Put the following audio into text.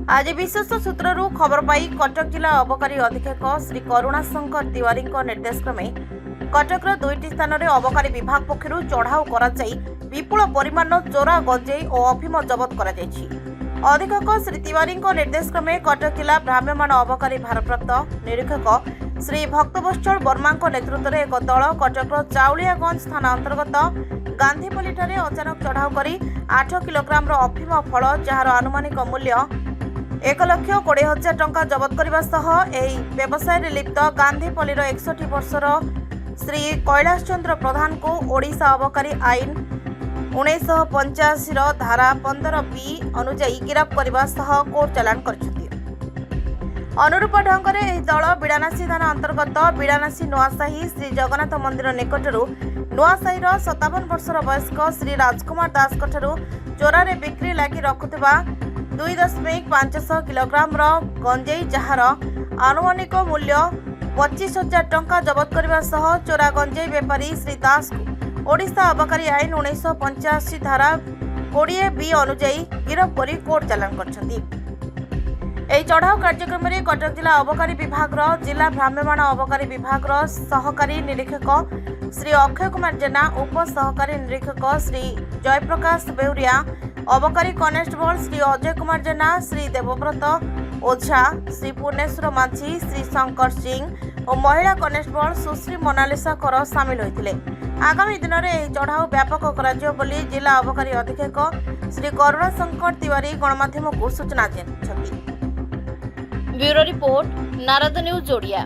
आज विशेष सूत्रु खबर पाई कटक जिला अबकारी अधीक्षक श्री करुणा शंकर तिवारी निर्देशक्रमे कटकर 2टी स्थान में अबकारी विभाग पक्षर चढ़ाऊ कर विपुल परिमाण चोरा गंजेई और अफिम जबत कर अधीक्षक श्री तिवारी निर्देशक्रमे कटक जिला भ्राम्यमाण अबकारी भारप्राप्त निरीक्षक श्री भक्तवत्सल वर्मा नेतृत्व में एक दल कटकर चाउलियागंज थाना अंतर्गत गांधीपल्ली अचानक चढ़ाऊ कर 8 किलोग्राम अफिम फल जार आनुमानिक मूल्य 1,20,000 टंका जबत करने व्यवसाय लिप्त गांधीपल्लीर 61 वर्षर श्री कैलाश चंद्र प्रधान को ओडिशा अबकारी आईन 1985 धारा 15B अनुजाई गिरफ्त करने कोर्ट चालान कर अनुरूप ढंग से दल बिड़ानासी थाना अंतर्गत बिड़ानासी नुआसाही श्री जगन्नाथ मंदिर निकटरू नुआसाहीर 57 वर्षर वयस्क श्री राजकुमार दास चोरारे बिक्री लगी रखुवा 2.5 किलोग्राम गंजेई जार आनुमानिक मूल्य 25,000 टंका जबत करने चोरा गंजेई बेपारी श्री दास को ओडिशा अबकारी आईन 1985 धारा 20B अनुजाई गिरफ्त कर कोर्ट चालान कर चढ़ाऊ कार्यक्रम में कटक जिला अबकारी विभाग जिला भ्राम्यमाण अबकारी विभाग सहकारी निरीक्षक श्री अक्षय कुमार जेना उप सहकारी निरीक्षक श्री जयप्रकाश बेउरिया अबकारी कनेस्टेबल श्री अजय कुमार जेना श्री देवव्रत ओझा श्री पूर्णेश्वर माझी श्री शंकर सिंह और महिला कनेस्टेबल सुश्री मोनालिसा कर सामिल होते आगामी दिन में चढ़ाऊ व्यापक कर जिला अबकारी अधीक्षक श्री करुणा शंकर तिवारी गणमाध्यम को सूचना दी। Bureau report Narad news Odia.